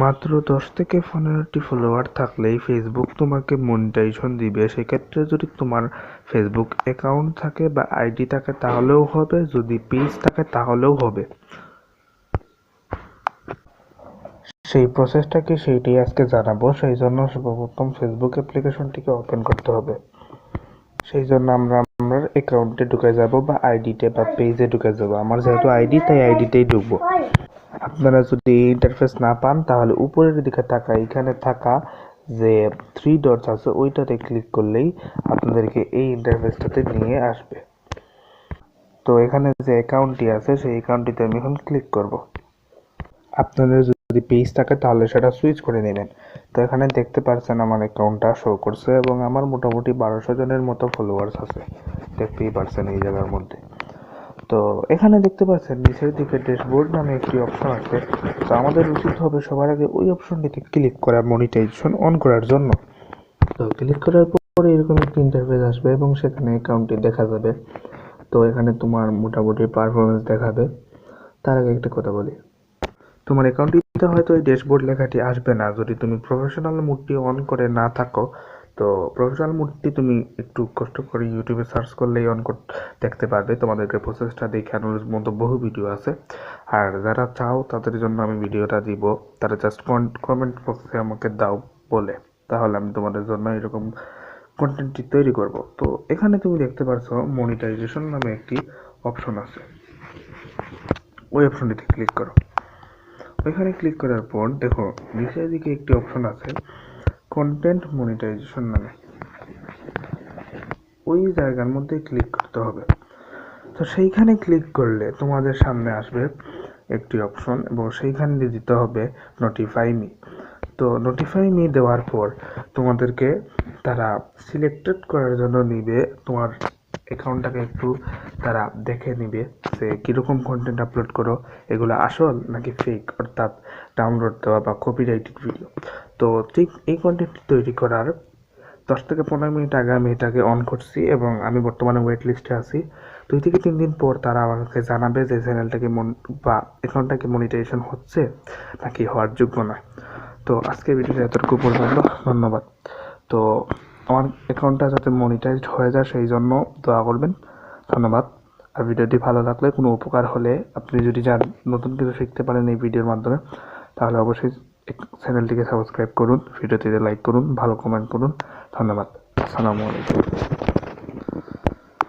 মাত্র 10 থেকে 15টি ফলোয়ার থাকলেই ফেসবুক তোমাকে মনিটাইজেশন দিবে। সেক্ষেত্রে যদি তোমার ফেসবুক অ্যাকাউন্ট থাকে বা আইডি থাকে তাহলেও হবে, যদি পেজ থাকে তাহলেও হবে। সেই প্রসেসটা কি সেইটাই আজকে জানাবো। সেই জন্য সর্বপ্রথম ফেসবুক অ্যাপ্লিকেশনটিকে ওপেন করতে হবে। সেই জন্য আমরা আমার অ্যাকাউন্টে ঢুকে যাব বা আইডিতে বা পেজে ঢুকে যাব। আমার যেহেতু আইডি তাই আইডিতেই ঢুকবো। আপনারা যদি এই ইন্টারফেস না পান তাহলে উপরের দিকে এখানে থাকা যে 3 ডটস আছে ওইটাতে ক্লিক করলেই আপনাদেরকে এই ইন্টারফেসটাতে নিয়ে আসবে। তো এখানে যে অ্যাকাউন্টটি আছে সেই অ্যাকাউন্টটিতে আমি এখন ক্লিক করব। আপনাদের যদি পেজ থাকে তাহলে সেটা সুইচ করে নেবেন। তো এখানে দেখতে পাচ্ছেন আমার অ্যাকাউন্টটা শো করছে এবং আমার মোটামুটি 1200 জনের মতো ফলোয়ার্স আছে, দেখতেই পাচ্ছেন এই জায়গার মধ্যে। তো এখানে দেখতে পাচ্ছেন নিচের দিকে ড্যাশবোর্ড নামে একটি অপশন আছে। তো আমাদের উচিত হবে সবার আগে ওই অপশনটিতে ক্লিক করা মনিটাইজেশন অন করার জন্য। তো ক্লিক করার পরে এরকম একটি ইন্টারফেস আসবে এবং সেখানে অ্যাকাউন্টটি দেখা যাবে। তো এখানে তোমার মোটামুটি পারফরমেন্স দেখাবে। তার আগে একটা কথা বলি, তোমার অ্যাকাউন্টটিতে হয়তো এই ড্যাশবোর্ড লেখাটি আসবে না যদি তুমি প্রফেশনাল মোডটি অন করে না থাকো। তো প্রফেশনাল মোডটি তুমি একটু কষ্ট করে ইউটিউবে সার্চ করলেই দেখতে পারবে। তোমাদেরকে প্রসেসটা দেখানোর মতো বহু ভিডিও আছে। আর যারা চাও তাদের জন্য আমি ভিডিওটা দিব, তারা জাস্ট কমেন্ট বক্সে আমাকে দাও বলে, তাহলে আমি তোমাদের জন্য এরকম কন্টেন্টটি তৈরি করব। তো এখানে তুমি দেখতে পারছো মনিটাইজেশন নামে একটি অপশন আছে, ওই অপশনটিতে ক্লিক করো। ওইখানে ক্লিক করার পর দেখো নিচের দিকে একটি অপশন আছে কন্টেন্ট মনিটাইজেশন নামে, ওই জায়গার মধ্যে ক্লিক করতে হবে। তো সেইখানে ক্লিক করলে তোমাদের সামনে আসবে একটি অপশন এবং সেইখানে দিতে হবে নোটিফাই মি। তো নোটিফাই মি দেওয়ার পর তোমাদেরকে তারা সিলেক্টেড করার জন্য নিবে, তোমার অ্যাকাউন্টটাকে একটু তারা দেখে নিবে যে কীরকম কন্টেন্ট আপলোড করো, এগুলো আসল নাকি ফেক, অর্থাৎ ডাউনলোড দেওয়া বা কপিরাইটেড ভিডিও। তো ঠিক এই কন্টেন্ট তৈরি করার 10 থেকে 15 মিনিট আগে আমি এটাকে অন করছি এবং আমি বর্তমানে ওয়েট লিস্টে আছি। 2 থেকে 3 দিন পর তারা আমাকে জানাবে যে চ্যানেলটাকে বা অ্যাকাউন্টটাকে মনিটাইজেশন হচ্ছে নাকি হওয়ার যোগ্য নয়। তো আজকের ভিডিওটা এতটুকু পর্যন্ত, ধন্যবাদ। তো আমার অ্যাকাউন্টটা যাতে মনিটাইজড হয়ে যায় সেই জন্য দোয়া করবেন, ধন্যবাদ। আর ভিডিওটি ভালো লাগলে, কোনো উপকার হলে, আপনি যদি নতুন কিছু শিখতে পারেন এই ভিডিওর মাধ্যমে, তাহলে অবশ্যই চ্যানেলটিকে সাবস্ক্রাইব করুন, ভিডিওটিতে লাইক করুন, ভালো কমেন্ট করুন। ধন্যবাদ। আসসালামু আলাইকুম।